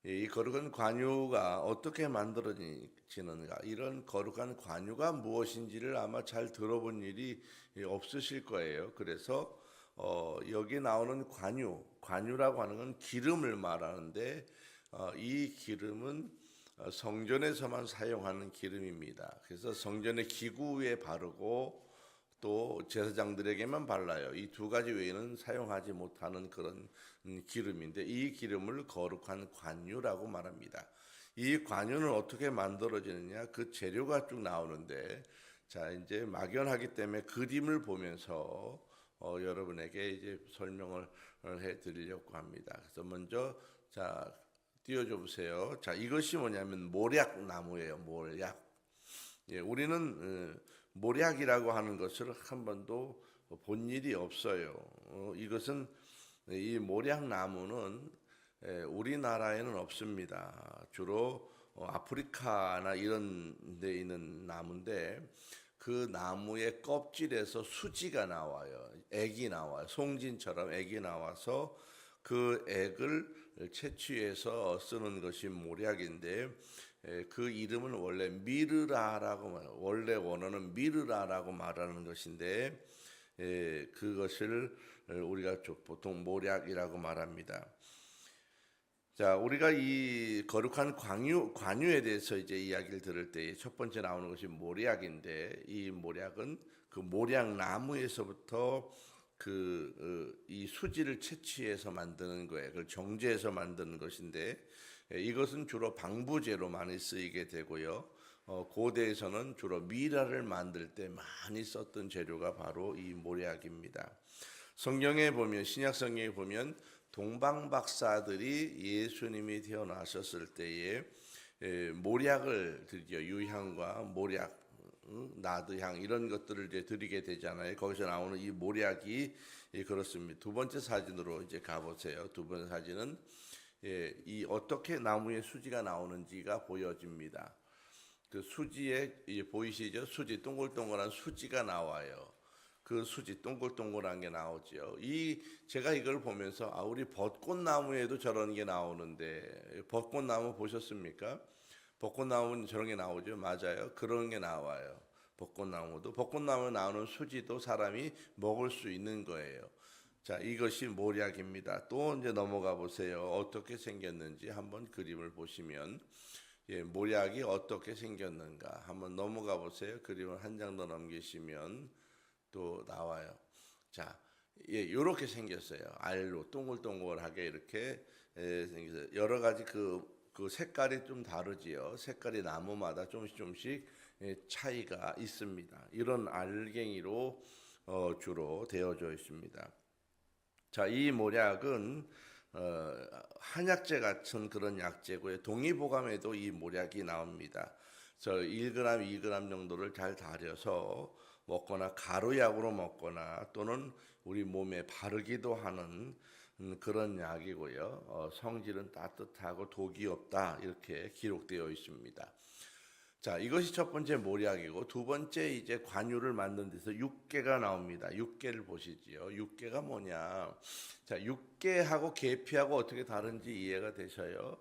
이 거룩한 관유가 어떻게 만들어지는가, 이런 거룩한 관유가 무엇인지를 아마 잘 들어본 일이 없으실 거예요. 그래서 여기 나오는 관유라고 하는 건 기름을 말하는데, 이 기름은 성전에서만 사용하는 기름입니다. 그래서 성전의 기구에 바르고 또 제사장들에게만 발라요. 이 두 가지 외에는 사용하지 못하는 그런 기름인데, 이 기름을 거룩한 관유라고 말합니다. 이 관유는 어떻게 만들어지느냐, 그 재료가 쭉 나오는데, 자, 이제 막연하기 때문에 그림을 보면서 여러분에게 이제 설명을 해 드리려고 합니다. 그래서 먼저, 자, 띄워줘 보세요. 자, 이것이 뭐냐면 모략나무예요. 모략. 예, 우리는 모략이라고 하는 것을 한 번도 본 일이 없어요. 이것은, 이 모략나무는 우리나라에는 없습니다. 주로 아프리카나 이런 데 있는 나무인데, 그 나무의 껍질에서 수지가 나와요. 액이 나와요. 송진처럼 액이 나와서 그 액을 채취해서 쓰는 것이 모략인데, 그 이름은 원래 미르라라고, 원래 원어는 미르라라고 말하는 것인데, 그것을 우리가 보통 모략이라고 말합니다. 자, 우리가 이 거룩한 관유에 대해서 이제 이야기를 들을 때 첫 번째 나오는 것이 모략인데, 이 모략은 그 모략 나무에서부터 이 수지를 채취해서 만드는 거예요. 그걸 정제해서 만드는 것인데, 이것은 주로 방부제로 많이 쓰이게 되고요. 고대에서는 주로 미라를 만들 때 많이 썼던 재료가 바로 이 모략입니다. 성경에 보면, 신약 성경에 보면 동방 박사들이 예수님이 태어나셨을 때에 모략을 드리죠. 유향과 모략, 나드향 이런 것들을 이제 드리게 되잖아요. 거기서 나오는 이 모략이 그렇습니다. 두 번째 사진으로 이제 가보세요. 두 번째 사진은 이 어떻게 나무에 수지가 나오는지가 보여집니다. 그 수지에 보이시죠? 수지, 동글동글한 수지가 나와요. 그 수지 동글동글한 게 나오죠. 제가 이걸 보면서 우리 벚꽃나무에도 저런 게 나오는데, 벚꽃나무 보셨습니까? 벚꽃나무는 저런 게 나오죠. 맞아요. 그런 게 나와요. 벚꽃나무 나오는 수지도 사람이 먹을 수 있는 거예요. 자, 이것이 모략입니다. 또 이제 넘어가 보세요. 어떻게 생겼는지 한번 그림을 보시면, 모략이 어떻게 생겼는가 한번 넘어가 보세요. 그림을 한 장 더 넘기시면 또 나와요. 자, 이렇게 생겼어요. 알로 동글동글하게 이렇게 생겨서 여러 가지 그 색깔이 좀 다르지요. 색깔이 나무마다 조금씩 차이가 있습니다. 이런 알갱이로 주로 되어져 있습니다. 자, 이 모략은 한약재 같은 그런 약재고요. 동의보감에도 이 모략이 나옵니다. 그래서 1g, 2g 정도를 잘 달여서 먹거나 가루약으로 먹거나 또는 우리 몸에 바르기도 하는 그런 약이고요. 성질은 따뜻하고 독이 없다 이렇게 기록되어 있습니다. 자, 이것이 첫 번째 모략이고, 두 번째 이제 관유를 만든 데서 육계가 나옵니다. 육계를 보시지요. 육계가 뭐냐? 자, 육계하고 계피하고 어떻게 다른지 이해가 되셔요?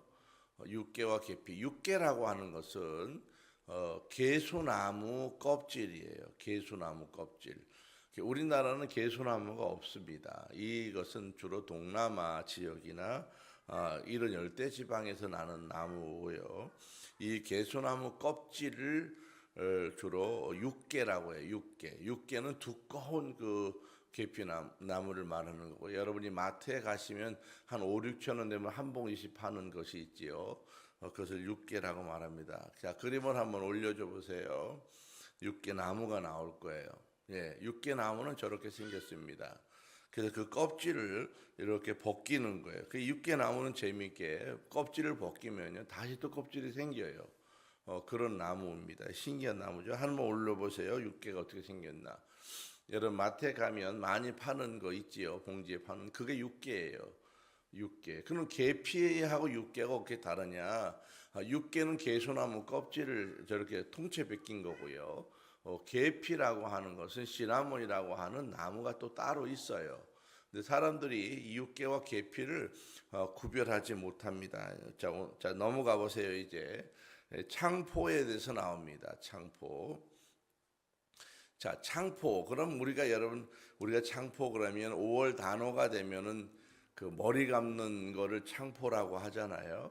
육계와 계피. 육계라고 하는 것은 개소나무 껍질이에요. 개소나무 껍질. 우리나라는 개소나무가 없습니다. 이것은 주로 동남아 지역이나 이런 열대 지방에서 나는 나무고요. 이 개소나무 껍질을 주로 육계라고 해요. 육계는 두꺼운 그 계피나무를 말하는 거고, 여러분이 마트에 가시면 한 5, 6천 원 되면 한 봉지씩 파는 것이 있지요. 그것을 육계라고 말합니다. 자, 그림을 한번 올려줘 보세요. 육계나무가 나올 거예요. 육계나무는 저렇게 생겼습니다. 그래서 그 껍질을 이렇게 벗기는 거예요. 그 육계나무는 재미있게 껍질을 벗기면요, 다시 또 껍질이 생겨요. 그런 나무입니다. 신기한 나무죠. 한번 올려보세요. 육계가 어떻게 생겼나. 여러분 마트에 가면 많이 파는 거 있지요. 봉지에 파는 그게 육계예요. 육계. 그럼 계피하고 육계가 어떻게 다르냐? 육계는 개소나무 껍질을 저렇게 통째 벗긴 거고요. 계피라고 하는 것은 시나몬이라고 하는 나무가 또 따로 있어요. 근데 사람들이 이 육개와 계피를 구별하지 못합니다. 자, 넘어가 보세요. 이제 창포에 대해서 나옵니다. 창포. 자, 창포. 그럼 우리가 창포 그러면 5월 단어가 되면은 그 머리 감는 거를 창포라고 하잖아요.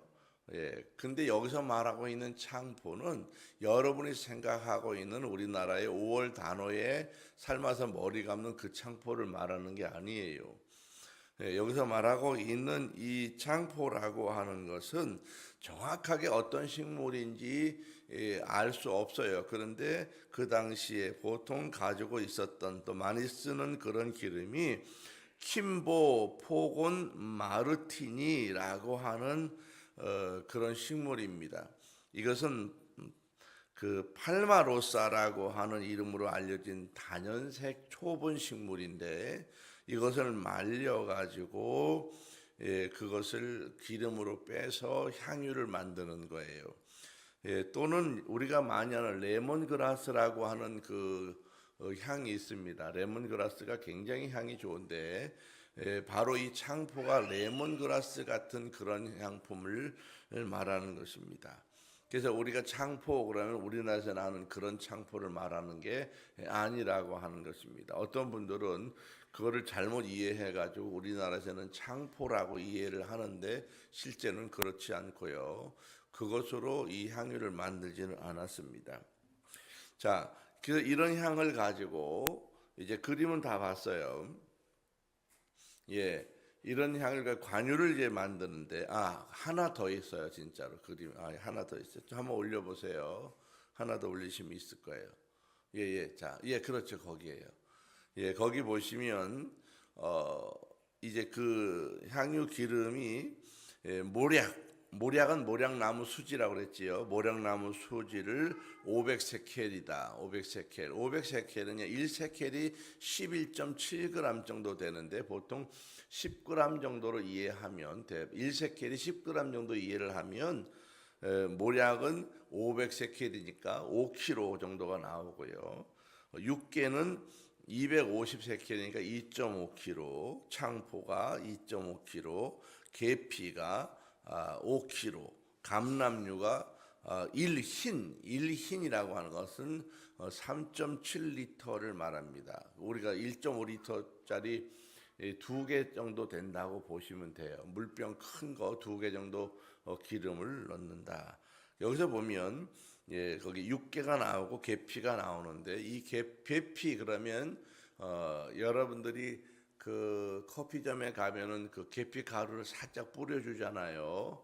예. 근데 여기서 말하고 있는 창포는 여러분이 생각하고 있는 우리나라의 5월 단어에 삶아서 머리 감는 그 창포를 말하는 게 아니에요. 예, 여기서 말하고 있는 이 창포라고 하는 것은 정확하게 어떤 식물인지 알 수 없어요. 그런데 그 당시에 보통 가지고 있었던 또 많이 쓰는 그런 기름이 킴보 포곤 마르티니라고 하는 그런 식물입니다. 이것은 그 팔마로사라고 하는 이름으로 알려진 단연색 초본 식물인데 이것을 말려가지고 그것을 기름으로 빼서 향유를 만드는 거예요. 또는 우리가 많이 아는 레몬그라스라고 하는 그 향이 있습니다. 레몬그라스가 굉장히 향이 좋은데 바로 이 창포가 레몬그라스 같은 그런 향품을 말하는 것입니다. 그래서 우리가 창포 그러면 우리나라에서 나는 그런 창포를 말하는 게 아니라고 하는 것입니다. 어떤 분들은 그거를 잘못 이해해가지고 우리나라에서는 창포라고 이해를 하는데 실제는 그렇지 않고요. 그것으로 이 향유를 만들지는 않았습니다. 자, 그래서 이런 향을 가지고 이제 그림은 다 봤어요. 예, 이런 향을 관유를 이제 만드는데 하나 더 있어요. 진짜로 그림 하나 더 있어요. 좀 한번 올려보세요. 하나 더 올리시면 있을 거예요. 자, 그렇죠. 거기에요. 거기 보시면 이제 그 향유 기름이 모략은 모략나무 수지라고 그랬지요. 모략나무 수지를 500세켈이다. 500세켈. 500세켈은요. 1세켈이 11.7g 정도 되는데 보통 10g 정도로 이해하면 돼. 1세켈이 10g 정도 이해를 하면 모략은 500세켈이니까 5kg 정도가 나오고요. 육개는 250세켈이니까 2.5kg, 창포가 2.5kg, 계피가 5kg, 감람류가 1흰이라고 하는 것은 3.7리터를 말합니다. 우리가 1.5리터짜리 2개 정도 된다고 보시면 돼요. 물병 큰 거 2개 정도 기름을 넣는다. 여기서 보면 거기 육개가 나오고 계피가 나오는데 이 계피 그러면 여러분들이 그 커피점에 가면은 그 계피 가루를 살짝 뿌려주잖아요.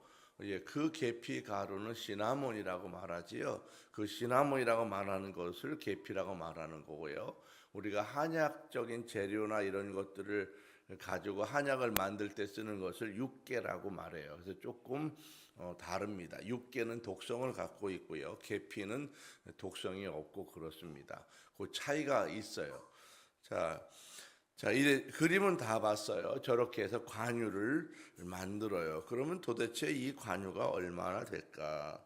그 계피 가루는 시나몬이라고 말하지요. 그 시나몬이라고 말하는 것을 계피라고 말하는 거고요. 우리가 한약적인 재료나 이런 것들을 가지고 한약을 만들 때 쓰는 것을 육개라고 말해요. 그래서 조금 다릅니다. 육개는 독성을 갖고 있고요. 계피는 독성이 없고 그렇습니다. 그 차이가 있어요. 자, 이제 그림은 다 봤어요. 저렇게 해서 관유를 만들어요. 그러면 도대체 이 관유가 얼마나 될까?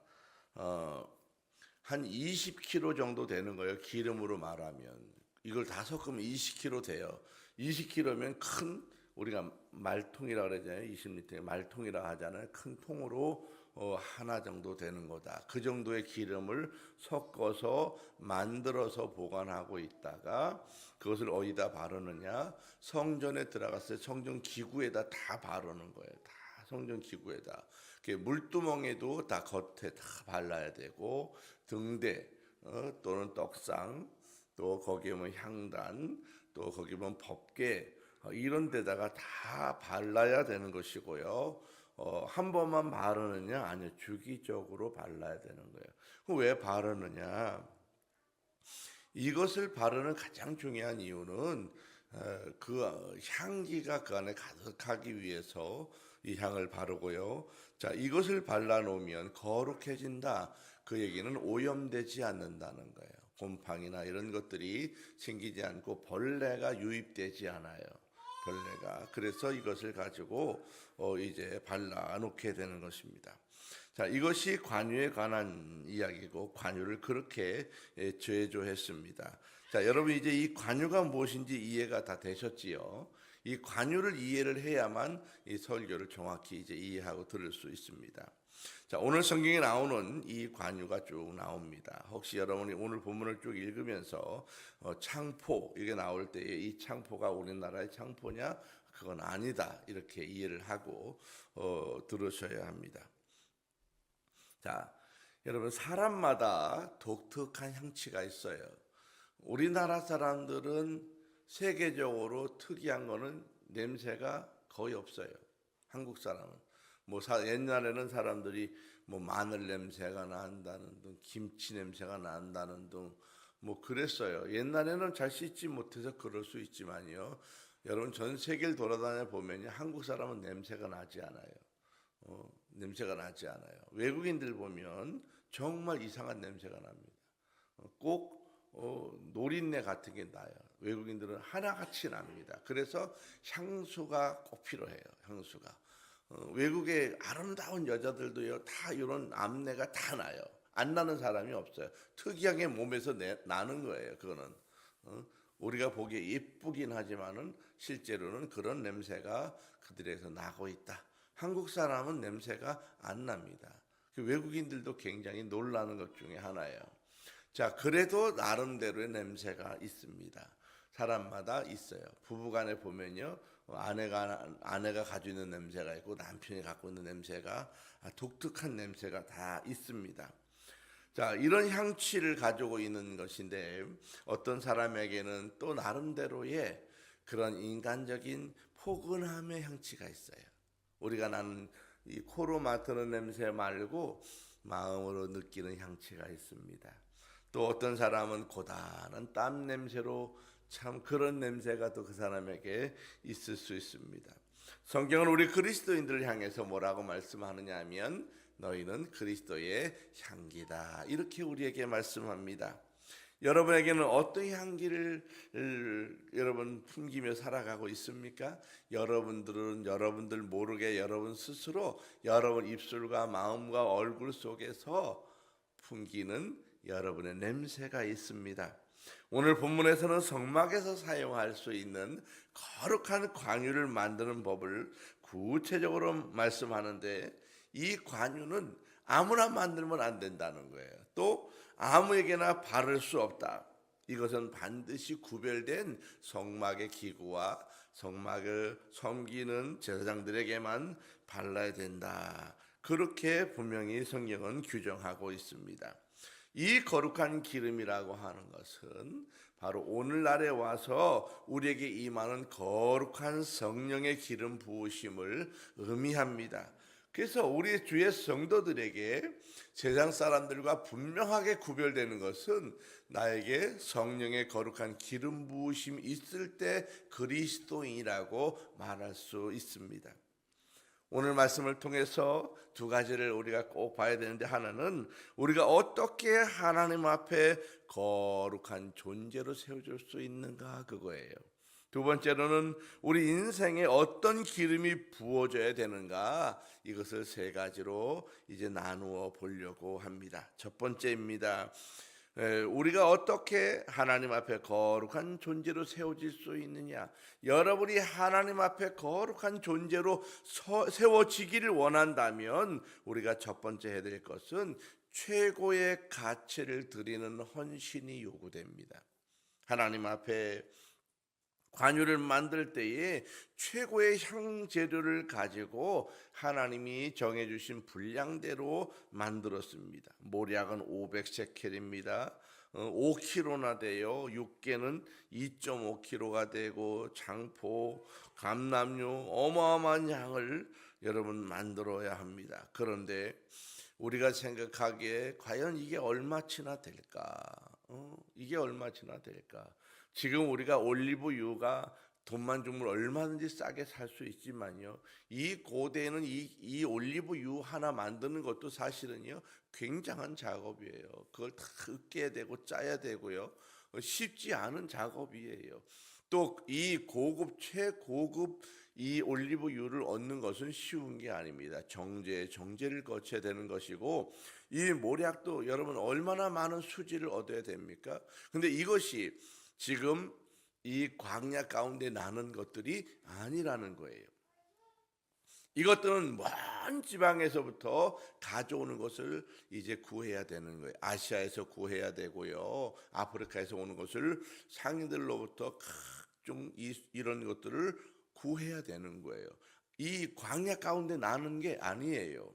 한 20kg 정도 되는 거예요. 기름으로 말하면. 이걸 다 섞으면 20kg 돼요. 20kg면 큰 우리가 말통이라고 그러잖아요. 20리터의 말통이라고 하잖아요. 큰 통으로 하나 정도 되는 거다. 그 정도의 기름을 섞어서 만들어서 보관하고 있다가 그것을 어디다 바르느냐? 성전에 들어갔을 때 성전 기구에다 다 바르는 거예요. 다 성전 기구에다. 물두멍에도 다 겉에 다 발라야 되고 등대 또는 떡상 또 거기에 뭐 향단 또 거기 보면 법궤 이런 데다가 다 발라야 되는 것이고요. 한 번만 바르느냐? 아니요. 주기적으로 발라야 되는 거예요. 그럼 왜 바르느냐? 이것을 바르는 가장 중요한 이유는 그 향기가 그 안에 가득하기 위해서 이 향을 바르고요. 자, 이것을 발라놓으면 거룩해진다. 그 얘기는 오염되지 않는다는 거예요. 곰팡이나 이런 것들이 생기지 않고 벌레가 유입되지 않아요. 벌레가. 그래서 이것을 가지고 이제 발라놓게 되는 것입니다. 자, 이것이 관유에 관한 이야기고 관유를 그렇게 제조했습니다. 자, 여러분 이제 이 관유가 무엇인지 이해가 다 되셨지요? 이 관유를 이해를 해야만 이 설교를 정확히 이제 이해하고 들을 수 있습니다. 자, 오늘 성경에 나오는 이 관유가 쭉 나옵니다. 혹시 여러분이 오늘 본문을 쭉 읽으면서 창포 이게 나올 때에 이 창포가 우리나라의 창포냐? 그건 아니다. 이렇게 이해를 하고 들으셔야 합니다. 자, 여러분 사람마다 독특한 향취가 있어요. 우리나라 사람들은 세계적으로 특이한 거는 냄새가 거의 없어요. 한국 사람은 옛날에는 사람들이 마늘 냄새가 난다는 등 김치 냄새가 난다는 등 그랬어요. 옛날에는 잘 씻지 못해서 그럴 수 있지만요. 여러분 전 세계를 돌아다녀 보면요, 한국 사람은 냄새가 나지 않아요. 냄새가 나지 않아요. 외국인들 보면 정말 이상한 냄새가 납니다. 꼭 노린내 같은 게 나요. 외국인들은 하나같이 납니다. 그래서 향수가 꼭 필요해요. 향수가. 외국의 아름다운 여자들도요, 다 이런 암내가 다 나요. 안 나는 사람이 없어요. 특이하게 몸에서 나는 거예요. 그거는 우리가 보기에 예쁘긴 하지만은 실제로는 그런 냄새가 그들에서 나고 있다. 한국 사람은 냄새가 안 납니다. 외국인들도 굉장히 놀라는 것 중에 하나예요. 자, 그래도 나름대로의 냄새가 있습니다. 사람마다 있어요. 부부간에 보면요, 아내가 가지고 있는 냄새가 있고 남편이 갖고 있는 냄새가 독특한 냄새가 다 있습니다. 자, 이런 향취를 가지고 있는 것인데 어떤 사람에게는 또 나름대로의 그런 인간적인 포근함의 향취가 있어요. 우리가 나는 이 코로 맡는 냄새 말고 마음으로 느끼는 향취가 있습니다. 또 어떤 사람은 고단한 땀 냄새로 참 그런 냄새가 또 그 사람에게 있을 수 있습니다. 성경은 우리 그리스도인들을 향해서 뭐라고 말씀하느냐 하면 너희는 그리스도의 향기다. 이렇게 우리에게 말씀합니다. 여러분에게는 어떤 향기를 여러분 풍기며 살아가고 있습니까? 여러분들은 여러분들 모르게 여러분 스스로 여러분 입술과 마음과 얼굴 속에서 풍기는 여러분의 냄새가 있습니다. 오늘 본문에서는 성막에서 사용할 수 있는 거룩한 관유를 만드는 법을 구체적으로 말씀하는데 이 관유는 아무나 만들면 안 된다는 거예요. 또 아무에게나 바를 수 없다. 이것은 반드시 구별된 성막의 기구와 성막을 섬기는 제사장들에게만 발라야 된다. 그렇게 분명히 성경은 규정하고 있습니다. 이 거룩한 기름이라고 하는 것은 바로 오늘날에 와서 우리에게 임하는 거룩한 성령의 기름 부으심을 의미합니다. 그래서 우리 주의 성도들에게 세상 사람들과 분명하게 구별되는 것은 나에게 성령의 거룩한 기름 부으심이 있을 때 그리스도인이라고 말할 수 있습니다. 오늘 말씀을 통해서 두 가지를 우리가 꼭 봐야 되는데, 하나는 우리가 어떻게 하나님 앞에 거룩한 존재로 세워질 수 있는가, 그거예요. 두 번째로는 우리 인생에 어떤 기름이 부어져야 되는가, 이것을 세 가지로 이제 나누어 보려고 합니다. 첫 번째입니다. 우리가 어떻게 하나님 앞에 거룩한 존재로 세워질 수 있느냐. 여러분이 하나님 앞에 거룩한 존재로 세워지기를 원한다면 우리가 첫 번째 해야 될 것은 최고의 가치를 드리는 헌신이 요구됩니다. 하나님 앞에 관유를 만들 때에 최고의 향재료를 가지고 하나님이 정해주신 분량대로 만들었습니다. 모략은 500세켈입니다. 5kg나 돼요. 육개는 2.5kg가 되고 장포, 감람류 어마어마한 양을 여러분 만들어야 합니다. 그런데 우리가 생각하기에 과연 이게 얼마치나 될까? 이게 얼마치나 될까? 지금 우리가 올리브유가 돈만 주면 얼마든지 싸게 살 수 있지만요, 이 고대에는 이 올리브유 하나 만드는 것도 사실은요 굉장한 작업이에요. 그걸 다 으깨야 되고 짜야 되고요, 쉽지 않은 작업이에요. 또 이 최고급 이 올리브유를 얻는 것은 쉬운 게 아닙니다. 정제를 거쳐야 되는 것이고, 이 모략도 여러분 얼마나 많은 수지를 얻어야 됩니까? 근데 이것이 지금 이 광야 가운데 나는 것들이 아니라는 거예요. 이것들은 먼 지방에서부터 가져오는 것을 이제 구해야 되는 거예요. 아시아에서 구해야 되고요. 아프리카에서 오는 것을 상인들로부터 각종 이런 것들을 구해야 되는 거예요. 이 광야 가운데 나는 게 아니에요.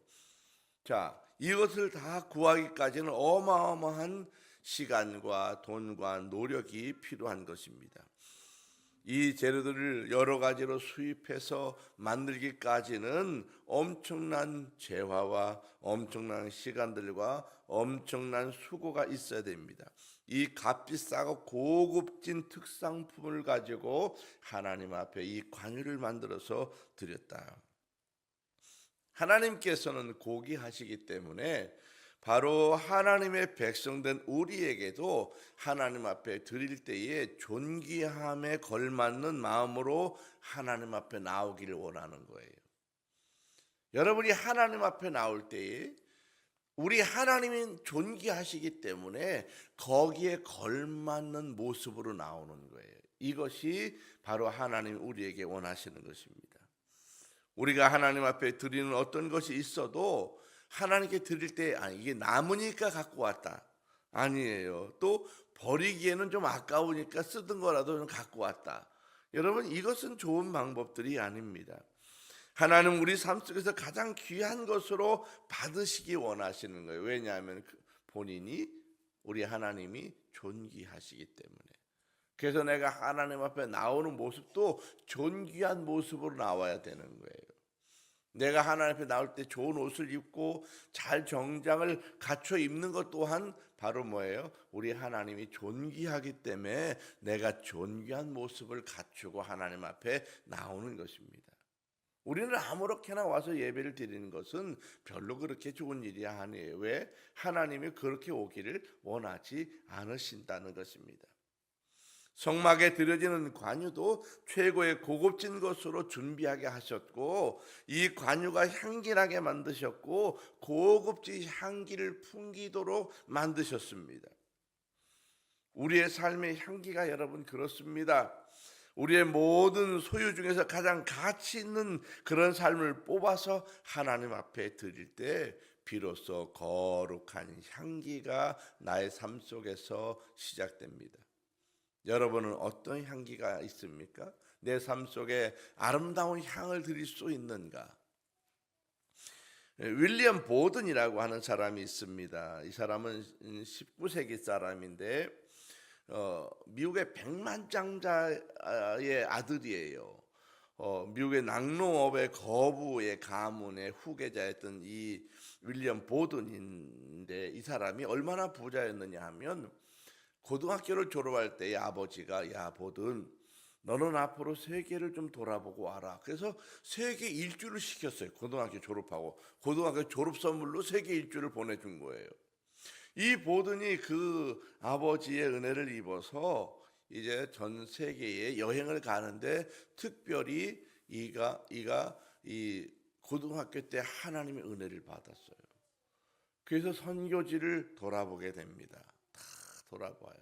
자, 이것을 다 구하기까지는 어마어마한 시간과 돈과 노력이 필요한 것입니다. 이 재료들을 여러 가지로 수입해서 만들기까지는 엄청난 재화와 엄청난 시간들과 엄청난 수고가 있어야 됩니다. 이 값비싸고 고급진 특상품을 가지고 하나님 앞에 이 관유를 만들어서 드렸다. 하나님께서는 고귀하시기 때문에 바로 하나님의 백성된 우리에게도 하나님 앞에 드릴 때에 존귀함에 걸맞는 마음으로 하나님 앞에 나오기를 원하는 거예요. 여러분이 하나님 앞에 나올 때에 우리 하나님이 존귀하시기 때문에 거기에 걸맞는 모습으로 나오는 거예요. 이것이 바로 하나님 우리에게 원하시는 것입니다. 우리가 하나님 앞에 드리는 어떤 것이 있어도 하나님께 드릴 때 이게 남으니까 갖고 왔다. 아니에요. 또 버리기에는 좀 아까우니까 쓰던 거라도 좀 갖고 왔다. 여러분 이것은 좋은 방법들이 아닙니다. 하나님 우리 삶 속에서 가장 귀한 것으로 받으시기 원하시는 거예요. 왜냐하면 본인이 우리 하나님이 존귀하시기 때문에. 그래서 내가 하나님 앞에 나오는 모습도 존귀한 모습으로 나와야 되는 거예요. 내가 하나님 앞에 나올 때 좋은 옷을 입고 잘 정장을 갖춰 입는 것 또한 바로 뭐예요? 우리 하나님이 존귀하기 때문에 내가 존귀한 모습을 갖추고 하나님 앞에 나오는 것입니다. 우리는 아무렇게나 와서 예배를 드리는 것은 별로 그렇게 좋은 일이 아니에요. 왜? 하나님이 그렇게 오기를 원하지 않으신다는 것입니다. 성막에 드려지는 관유도 최고의 고급진 것으로 준비하게 하셨고 이 관유가 향기나게 만드셨고 고급진 향기를 풍기도록 만드셨습니다. 우리의 삶의 향기가 여러분 그렇습니다. 우리의 모든 소유 중에서 가장 가치 있는 그런 삶을 뽑아서 하나님 앞에 드릴 때 비로소 거룩한 향기가 나의 삶 속에서 시작됩니다. 여러분은 어떤 향기가 있습니까? 내 삶 속에 아름다운 향을 드릴 수 있는가? 윌리엄 보든이라고 하는 사람이 있습니다. 이 사람은 19세기 사람인데 미국의 백만장자의 아들이에요. 미국의 낙농업의 거부의 가문의 후계자였던 이 윌리엄 보든인데 이 사람이 얼마나 부자였느냐 하면 고등학교를 졸업할 때 아버지가 야 보든 너는 앞으로 세계를 좀 돌아보고 와라. 그래서 세계 일주를 시켰어요. 고등학교 졸업하고 고등학교 졸업 선물로 세계 일주를 보내준 거예요. 이 보든이 그 아버지의 은혜를 입어서 이제 전 세계에 여행을 가는데 특별히 이가 이 고등학교 때 하나님의 은혜를 받았어요. 그래서 선교지를 돌아보게 됩니다. 돌아봐요.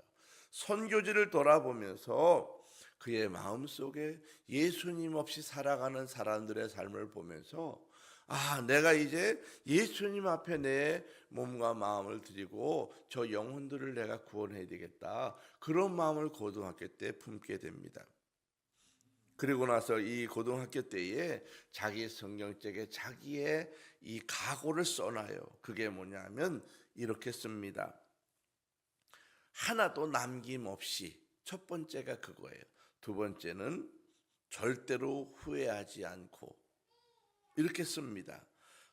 선교지를 돌아보면서 그의 마음속에 예수님 없이 살아가는 사람들의 삶을 보면서 내가 이제 예수님 앞에 내 몸과 마음을 드리고 저 영혼들을 내가 구원해야 되겠다. 그런 마음을 고등학교 때 품게 됩니다. 그리고 나서 이 고등학교 때에 자기 성경책에 자기의 이 각오를 써놔요. 그게 뭐냐면 이렇게 씁니다. 하나도 남김없이. 첫 번째가 그거예요. 두 번째는 절대로 후회하지 않고 이렇게 씁니다.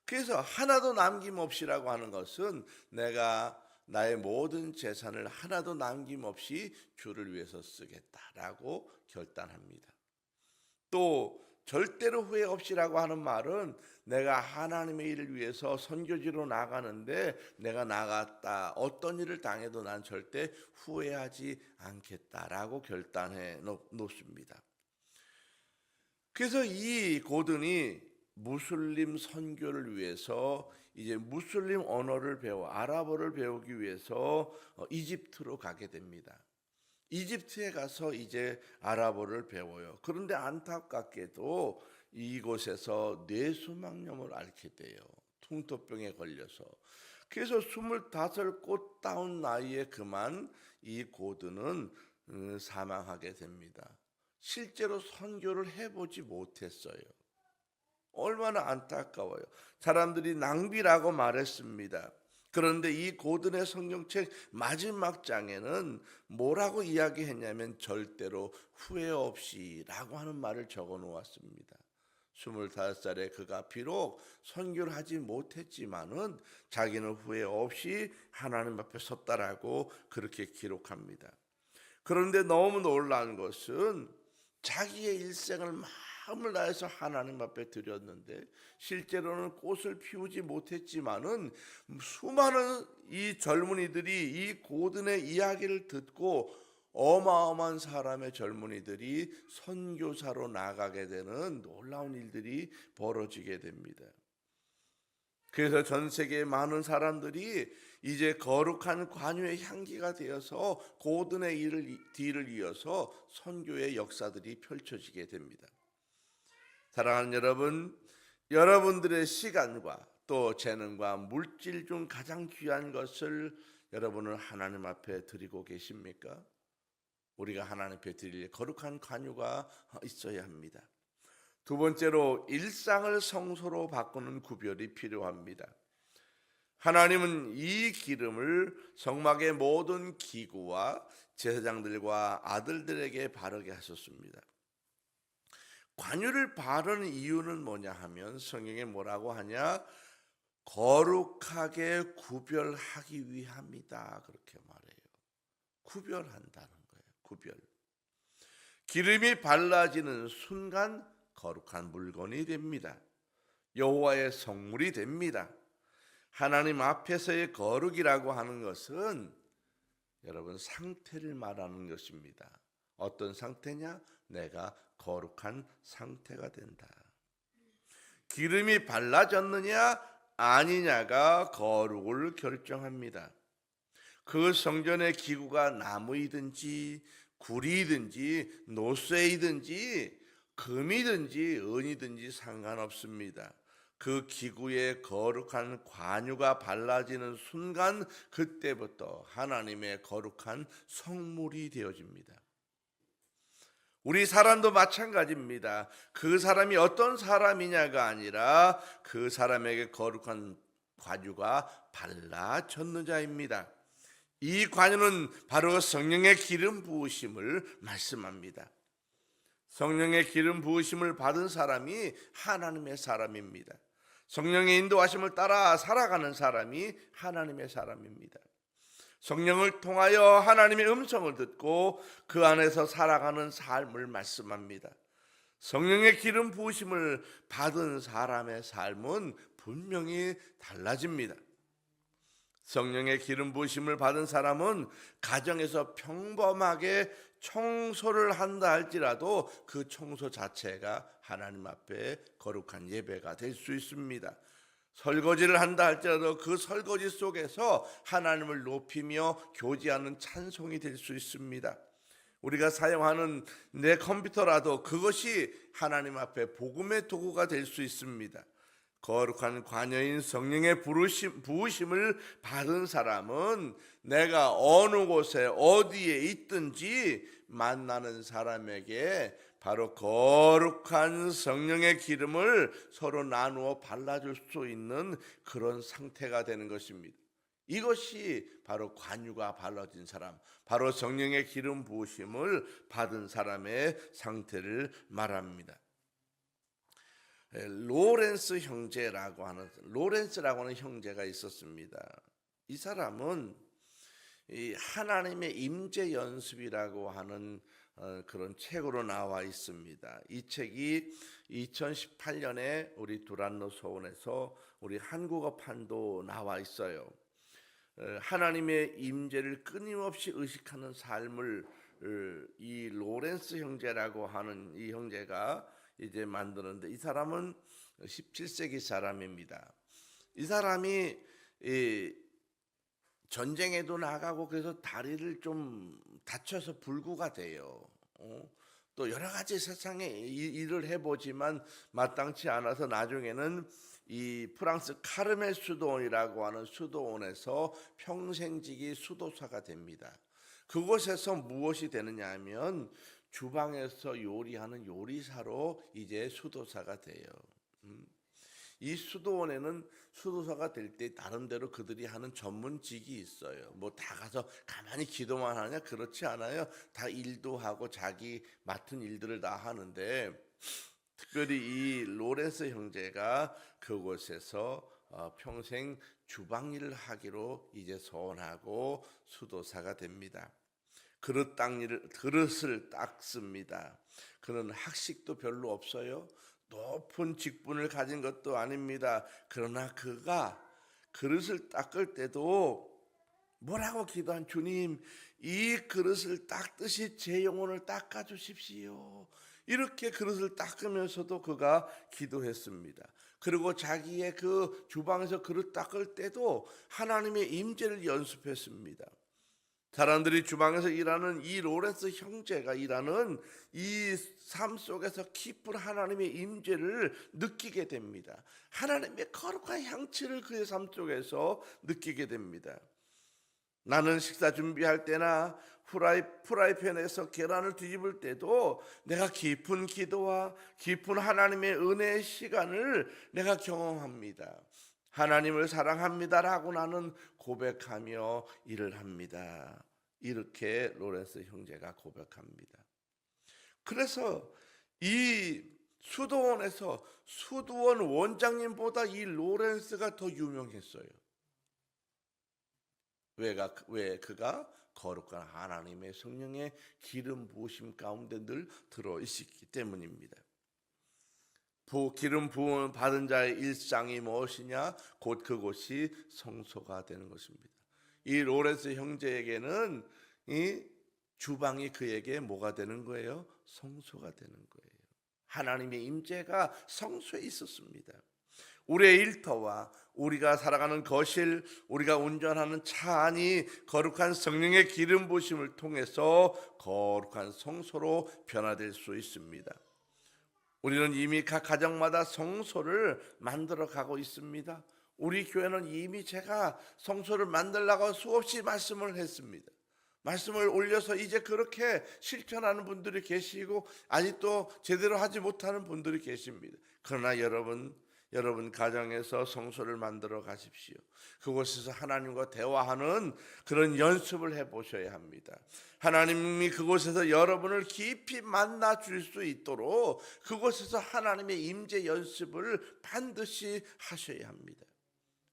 그래서 하나도 남김없이라고 하는 것은 내가 나의 모든 재산을 하나도 남김없이 주를 위해서 쓰겠다라고 결단합니다. 또 절대로 후회 없이라고 하는 말은 내가 하나님의 일을 위해서 선교지로 나가는데 내가 나갔다 어떤 일을 당해도 난 절대 후회하지 않겠다라고 결단해 놓습니다. 그래서 이 고든이 무슬림 선교를 위해서 이제 무슬림 언어를 아랍어를 배우기 위해서 이집트로 가게 됩니다. 이집트에 가서 이제 아랍어를 배워요. 그런데 안타깝게도 이곳에서 뇌수막염을 앓게 돼요. 풍토병에 걸려서. 그래서 25 꽃다운 나이에 그만 이 고드는 사망하게 됩니다. 실제로 선교를 해보지 못했어요. 얼마나 안타까워요. 사람들이 낭비라고 말했습니다. 그런데 이 고든의 성경책 마지막 장에는 뭐라고 이야기했냐면 절대로 후회 없이라고 하는 말을 적어 놓았습니다. 25살에 그가 비록 선교를 하지 못했지만은 자기는 후회 없이 하나님 앞에 섰다라고 그렇게 기록합니다. 그런데 너무 놀라운 것은 자기의 일생을 마음을 다해서 하나님 앞에 드렸는데 실제로는 꽃을 피우지 못했지만은 수많은 이 젊은이들이 이 고든의 이야기를 듣고 어마어마한 사람의 젊은이들이 선교사로 나가게 되는 놀라운 일들이 벌어지게 됩니다. 그래서 전 세계의 많은 사람들이 이제 거룩한 관유의 향기가 되어서 고든의 뒤를 이어서 선교의 역사들이 펼쳐지게 됩니다. 사랑하는 여러분, 여러분들의 시간과 또 재능과 물질 중 가장 귀한 것을 여러분은 하나님 앞에 드리고 계십니까? 우리가 하나님 앞에 드릴 거룩한 관유가 있어야 합니다. 두 번째로 일상을 성소로 바꾸는 구별이 필요합니다. 하나님은 이 기름을 성막의 모든 기구와 제사장들과 아들들에게 바르게 하셨습니다. 관유를 바르는 이유는 뭐냐 하면 성경에 뭐라고 하냐? 거룩하게 구별하기 위함이다 그렇게 말해요. 구별한다는 거예요. 구별. 기름이 발라지는 순간 거룩한 물건이 됩니다. 여호와의 성물이 됩니다. 하나님 앞에서의 거룩이라고 하는 것은 여러분 상태를 말하는 것입니다. 어떤 상태냐? 내가 거룩한 상태가 된다. 기름이 발라졌느냐 아니냐가 거룩을 결정합니다. 그 성전의 기구가 나무이든지 구리이든지 노쇠이든지 금이든지 은이든지 상관없습니다. 그 기구에 거룩한 관유가 발라지는 순간 그때부터 하나님의 거룩한 성물이 되어집니다. 우리 사람도 마찬가지입니다. 그 사람이 어떤 사람이냐가 아니라 그 사람에게 거룩한 관유가 발라졌는 자입니다. 이 관유는 바로 성령의 기름 부으심을 말씀합니다. 성령의 기름 부으심을 받은 사람이 하나님의 사람입니다. 성령의 인도하심을 따라 살아가는 사람이 하나님의 사람입니다. 성령을 통하여 하나님의 음성을 듣고 그 안에서 살아가는 삶을 말씀합니다. 성령의 기름 부으심을 받은 사람의 삶은 분명히 달라집니다. 성령의 기름 부으심을 받은 사람은 가정에서 평범하게 청소를 한다 할지라도 그 청소 자체가 하나님 앞에 거룩한 예배가 될 수 있습니다. 설거지를 한다 할지라도 그 설거지 속에서 하나님을 높이며 교제하는 찬송이 될 수 있습니다. 우리가 사용하는 내 컴퓨터라도 그것이 하나님 앞에 복음의 도구가 될 수 있습니다. 거룩한 관여인 성령의 부으심을 받은 사람은 내가 어느 곳에 어디에 있든지 만나는 사람에게 바로 거룩한 성령의 기름을 서로 나누어 발라줄 수 있는 그런 상태가 되는 것입니다. 이것이 바로 관유가 발라진 사람, 바로 성령의 기름 부으심을 받은 사람의 상태를 말합니다. 로렌스라고 하는 형제가 있었습니다. 이 사람은 이 하나님의 임재 연습이라고 하는 그런 책으로 나와 있습니다. 이 책이 2018년에 우리 두란노 서원에서 우리 한국어판도 나와 있어요. 하나님의 임재를 끊임없이 의식하는 삶을 이 로렌스 형제라고 하는 이 형제가 이제 만드는데, 이 사람은 17세기 사람입니다. 이 사람이 전쟁에도 나가고 그래서 다리를 좀 다쳐서 불구가 돼요. 또 여러 가지 세상에 일을 해보지만 마땅치 않아서 나중에는 이 프랑스 카르멜 수도원이라고 하는 수도원에서 평생직이 수도사가 됩니다. 그곳에서 무엇이 되느냐 하면 주방에서 요리하는 요리사로 이제 수도사가 돼요. 이 수도원에는 수도사가 될 때 나름대로 그들이 하는 전문직이 있어요. 뭐 다 가서 가만히 기도만 하냐? 그렇지 않아요. 다 일도 하고 자기 맡은 일들을 다 하는데, 특별히 이 로렌스 형제가 그곳에서 평생 주방 일을 하기로 이제 소원하고 수도사가 됩니다. 그릇을 닦습니다. 그는 학식도 별로 없어요. 높은 직분을 가진 것도 아닙니다. 그러나 그가 그릇을 닦을 때도 뭐라고 기도한, 주님, 이 그릇을 닦듯이 제 영혼을 닦아 주십시오. 이렇게 그릇을 닦으면서도 그가 기도했습니다. 그리고 자기의 그 주방에서 그릇 닦을 때도 하나님의 임재를 연습했습니다. 사람들이 주방에서 일하는 이 로렌스 형제가 일하는 이 삶 속에서 깊은 하나님의 임재를 느끼게 됩니다. 하나님의 거룩한 향취를 그의 삶 속에서 느끼게 됩니다. 나는 식사 준비할 때나 프라이팬에서 계란을 뒤집을 때도 내가 깊은 기도와 깊은 하나님의 은혜의 시간을 내가 경험합니다. 하나님을 사랑합니다라고 나는 고백하며 일을 합니다. 이렇게 로렌스 형제가 고백합니다. 그래서 이 수도원에서 수도원 원장님보다 이 로렌스가 더 유명했어요. 왜 그가 거룩한 하나님의 성령의 기름 부으심 가운데 늘 들어 있었기 때문입니다. 기름 부음 받은 자의 일상이 무엇이냐? 곧 그곳이 성소가 되는 것입니다. 이 로렌스 형제에게는 이 주방이 그에게 뭐가 되는 거예요? 성소가 되는 거예요. 하나님의 임재가 성소에 있었습니다. 우리의 일터와 우리가 살아가는 거실, 우리가 운전하는 차 안이 거룩한 성령의 기름 부으심을 통해서 거룩한 성소로 변화될 수 있습니다. 우리는 이미 각 가정마다 성소를 만들어 가고 있습니다. 우리 교회는 이미 제가 성소를 만들라고 수없이 말씀을 했습니다. 말씀을 올려서 이제 그렇게 실천하는 분들이 계시고 아직도 제대로 하지 못하는 분들이 계십니다. 그러나 여러분 가정에서 성소를 만들어 가십시오. 그곳에서 하나님과 대화하는 그런 연습을 해보셔야 합니다. 하나님이 그곳에서 여러분을 깊이 만나 줄 수 있도록 그곳에서 하나님의 임재 연습을 반드시 하셔야 합니다.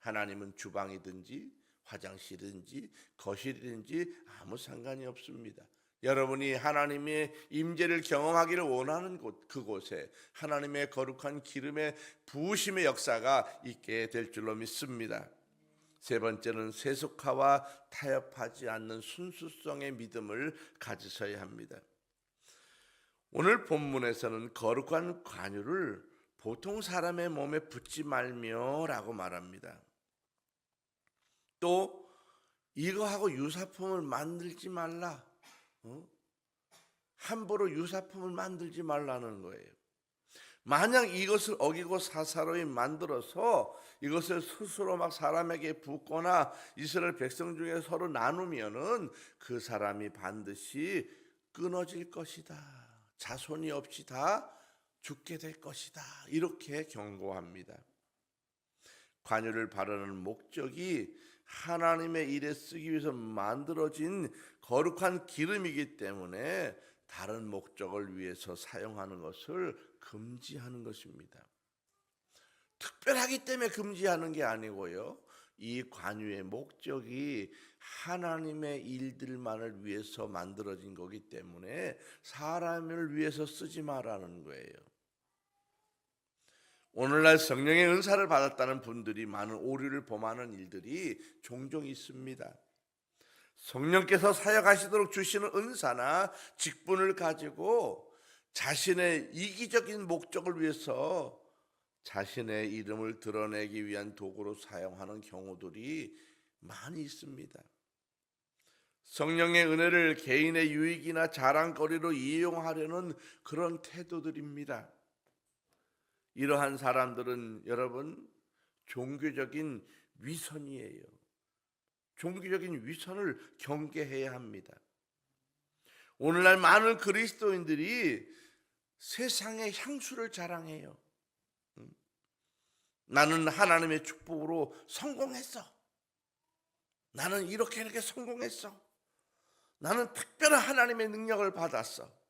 하나님은 주방이든지 화장실이든지 거실이든지 아무 상관이 없습니다. 여러분이 하나님의 임재를 경험하기를 원하는 그곳에 하나님의 거룩한 기름의 부으심의 역사가 있게 될 줄로 믿습니다. 세 번째는 세속화와 타협하지 않는 순수성의 믿음을 가지셔야 합니다. 오늘 본문에서는 거룩한 관유를 보통 사람의 몸에 붓지 말며라고 말합니다. 또 이거하고 유사품을 만들지 말라. 함부로 유사품을 만들지 말라는 거예요. 만약 이것을 어기고 사사로이 만들어서 이것을 스스로 막 사람에게 붓거나 이스라엘 백성 중에 서로 나누면은 그 사람이 반드시 끊어질 것이다. 자손이 없이 다 죽게 될 것이다. 이렇게 경고합니다. 관유를 바르는 목적이 하나님의 일에 쓰기 위해서 만들어진 거룩한 기름이기 때문에 다른 목적을 위해서 사용하는 것을 금지하는 것입니다. 특별하기 때문에 금지하는 게 아니고요. 이 관유의 목적이 하나님의 일들만을 위해서 만들어진 거기 때문에 사람을 위해서 쓰지 말라는 거예요. 오늘날 성령의 은사를 받았다는 분들이 많은 오류를 범하는 일들이 종종 있습니다. 성령께서 사역하시도록 주시는 은사나 직분을 가지고 자신의 이기적인 목적을 위해서 자신의 이름을 드러내기 위한 도구로 사용하는 경우들이 많이 있습니다. 성령의 은혜를 개인의 유익이나 자랑거리로 이용하려는 그런 태도들입니다. 이러한 사람들은 여러분 종교적인 위선이에요. 종교적인 위선을 경계해야 합니다. 오늘날 많은 그리스도인들이 세상의 향수를 자랑해요. 나는 하나님의 축복으로 성공했어. 나는 이렇게 성공했어. 나는 특별한 하나님의 능력을 받았어.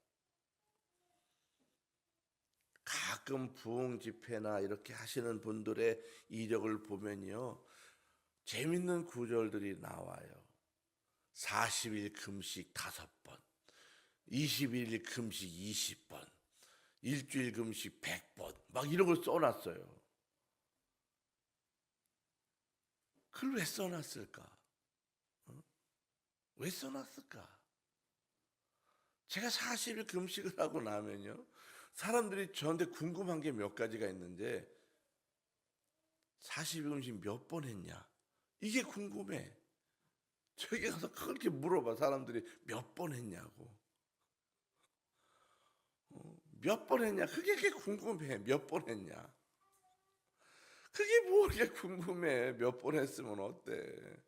가끔 부흥 집회나 이렇게 하시는 분들의 이력을 보면요, 재밌는 구절들이 나와요. 40일 금식 5번, 21일 금식 20번, 일주일 금식 100번, 막 이런 걸 써놨어요. 그걸 왜 써놨을까? 왜 써놨을까? 제가 40일 금식을 하고 나면요, 사람들이 저한테 궁금한 게 몇 가지가 있는데 40일 금식 몇 번 했냐? 이게 궁금해. 저기 가서 그렇게 물어봐. 사람들이 몇 번 했냐고. 몇 번 했냐? 그게 궁금해. 몇 번 했냐? 그게 뭐 이렇게 궁금해. 몇 번 했으면 어때?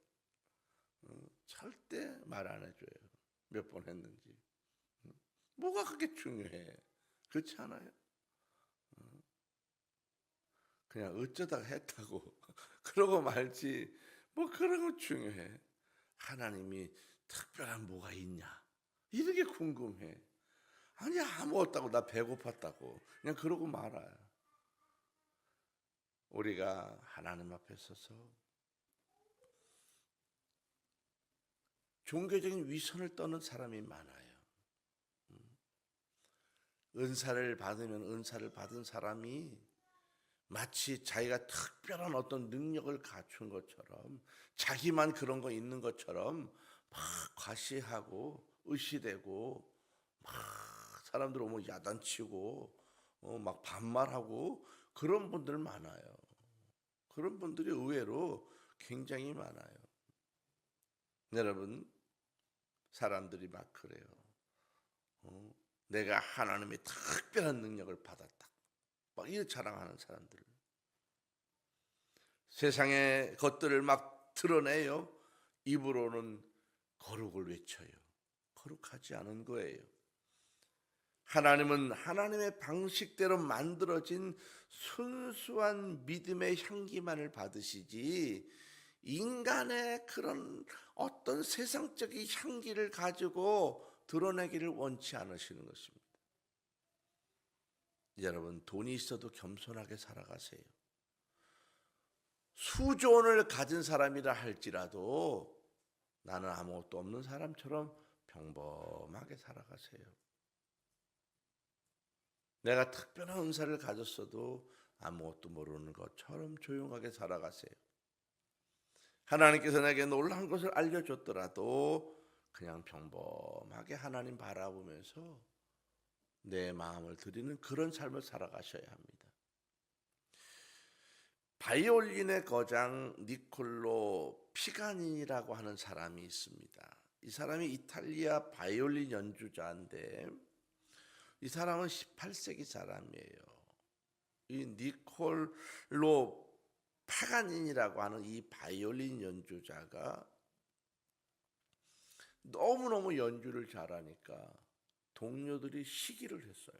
절대 말 안 해줘요. 몇 번 했는지. 뭐가 그렇게 중요해? 그렇지 않아요? 그냥 어쩌다가 했다고 그러고 말지 뭐 그런 거 중요해. 하나님이 특별한 뭐가 있냐? 이렇게 궁금해. 아니 아무 없다고, 나 배고팠다고 그냥 그러고 말아요. 우리가 하나님 앞에 서서 종교적인 위선을 떠는 사람이 많아요. 은사를 받으면 은사를 받은 사람이 마치 자기가 특별한 어떤 능력을 갖춘 것처럼, 자기만 그런 거 있는 것처럼 막 과시하고 의시되고, 막 사람들 오면 야단치고 막 반말하고 그런 분들 많아요. 그런 분들이 의외로 굉장히 많아요. 여러분, 사람들이 막 그래요. 내가 하나님의 특별한 능력을 받았다, 막 이렇게 자랑하는 사람들, 세상의 것들을 막 드러내요. 입으로는 거룩을 외쳐요. 거룩하지 않은 거예요. 하나님은 하나님의 방식대로 만들어진 순수한 믿음의 향기만을 받으시지, 인간의 그런 어떤 세상적인 향기를 가지고 드러내기를 원치 않으시는 것입니다. 여러분, 돈이 있어도 겸손하게 살아가세요. 수조 원을 가진 사람이라 할지라도 나는 아무것도 없는 사람처럼 평범하게 살아가세요. 내가 특별한 은사를 가졌어도 아무것도 모르는 것처럼 조용하게 살아가세요. 하나님께서 내게 놀라운 것을 알려줬더라도 그냥 평범하게 하나님 바라보면서 내 마음을 드리는 그런 삶을 살아가셔야 합니다. 바이올린의 거장 니콜로 피가니니라고 하는 사람이 있습니다. 이 사람이 이탈리아 바이올린 연주자인데, 이 사람은 18세기 사람이에요. 이 니콜로 파가니니라고 하는 이 바이올린 연주자가 너무너무 연주를 잘하니까 동료들이 시기를 했어요.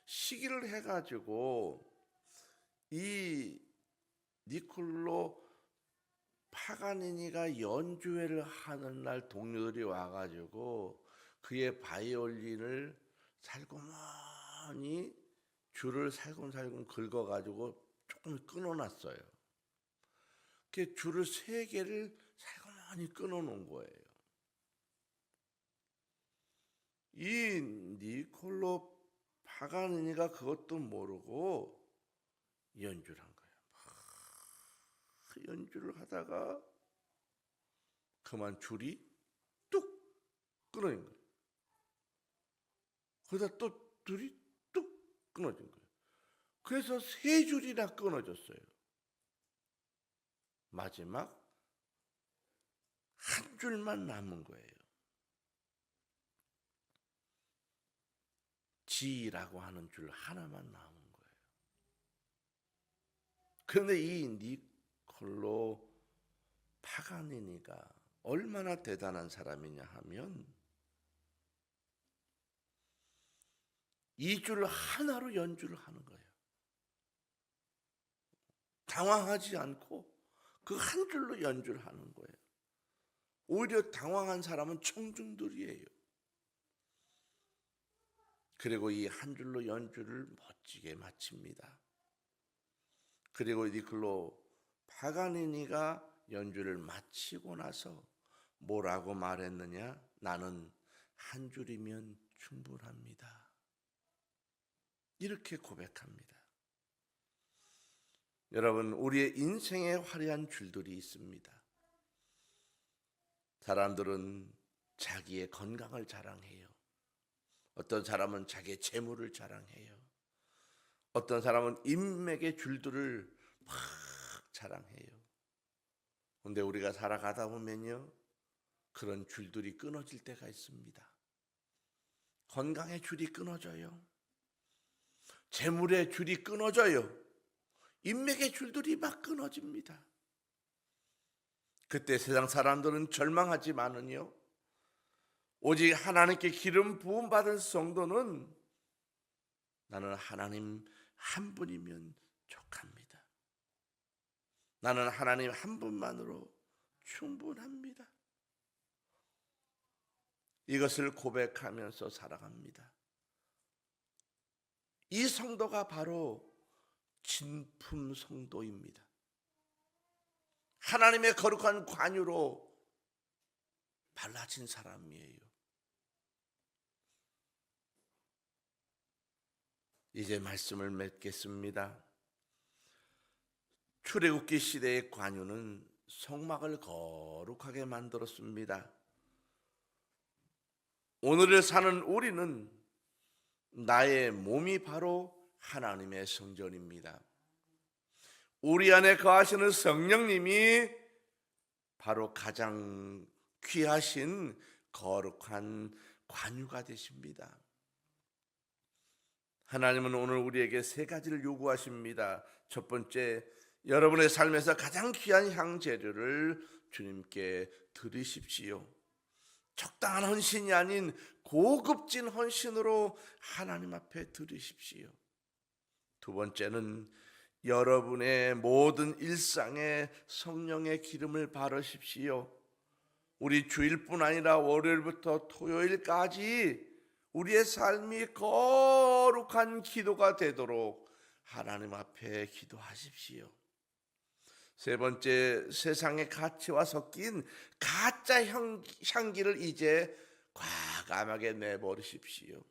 시기를 해가지고 이 니콜로 파가니니가 연주회를 하는 날 동료들이 와가지고 그의 바이올린을 살그머니 줄을 살금살금 긁어가지고 조금 끊어놨어요. 그 줄을 3개를 살그머니 끊어놓은 거예요. 이 니콜로 파가니니가 그것도 모르고 연주를 한 거예요. 막 연주를 하다가 그만 줄이 뚝 끊어진 거예요. 그러다 또 줄이 뚝 끊어진 거예요. 그래서 3줄이나 끊어졌어요. 마지막 한 줄만 남은 거예요. 지라고 하는 줄 하나만 남은 거예요. 그런데 이 니콜로 파가니니가 얼마나 대단한 사람이냐 하면 이 줄 하나로 연주를 하는 거예요. 당황하지 않고 그 한 줄로 연주를 하는 거예요. 오히려 당황한 사람은 청중들이에요. 그리고 이 한 줄로 연주를 멋지게 마칩니다. 그리고 니콜로 파가니니가 연주를 마치고 나서 뭐라고 말했느냐? 나는 한 줄이면 충분합니다. 이렇게 고백합니다. 여러분, 우리의 인생에 화려한 줄들이 있습니다. 사람들은 자기의 건강을 자랑해요. 어떤 사람은 자기의 재물을 자랑해요. 어떤 사람은 인맥의 줄들을 막 자랑해요. 그런데 우리가 살아가다 보면요, 그런 줄들이 끊어질 때가 있습니다. 건강의 줄이 끊어져요. 재물의 줄이 끊어져요. 인맥의 줄들이 막 끊어집니다. 그때 세상 사람들은 절망하지만은요, 오직 하나님께 기름 부음 받은 성도는 나는 하나님 한 분이면 족합니다. 나는 하나님 한 분만으로 충분합니다. 이것을 고백하면서 살아갑니다. 이 성도가 바로 진품 성도입니다. 하나님의 거룩한 관유로 발라진 사람이에요. 이제 말씀을 맺겠습니다. 출애굽기 시대의 관유는 성막을 거룩하게 만들었습니다. 오늘을 사는 우리는 나의 몸이 바로 하나님의 성전입니다. 우리 안에 거하시는 성령님이 바로 가장 귀하신 거룩한 관유가 되십니다. 하나님은 오늘 우리에게 세 가지를 요구하십니다. 첫 번째, 여러분의 삶에서 가장 귀한 향재료를 주님께 드리십시오. 적당한 헌신이 아닌 고급진 헌신으로 하나님 앞에 드리십시오. 두 번째는 여러분의 모든 일상에 성령의 기름을 바르십시오. 우리 주일뿐 아니라 월요일부터 토요일까지 우리의 삶이 거룩한 기도가 되도록 하나님 앞에 기도하십시오. 세 번째, 세상의 가치와 섞인 가짜 향기를 이제 과감하게 내버리십시오.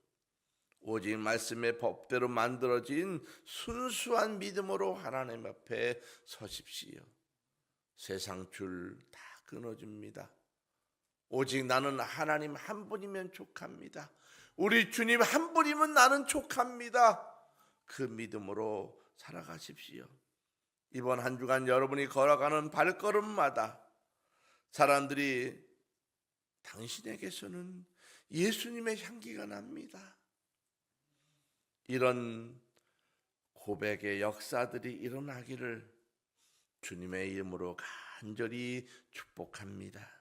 오직 말씀의 법대로 만들어진 순수한 믿음으로 하나님 앞에 서십시오. 세상 줄 다 끊어집니다. 오직 나는 하나님 한 분이면 족합니다. 우리 주님 한 분이면 나는 족합니다. 그 믿음으로 살아가십시오. 이번 한 주간 여러분이 걸어가는 발걸음마다 사람들이 당신에게서는 예수님의 향기가 납니다. 이런 고백의 역사들이 일어나기를 주님의 이름으로 간절히 축복합니다.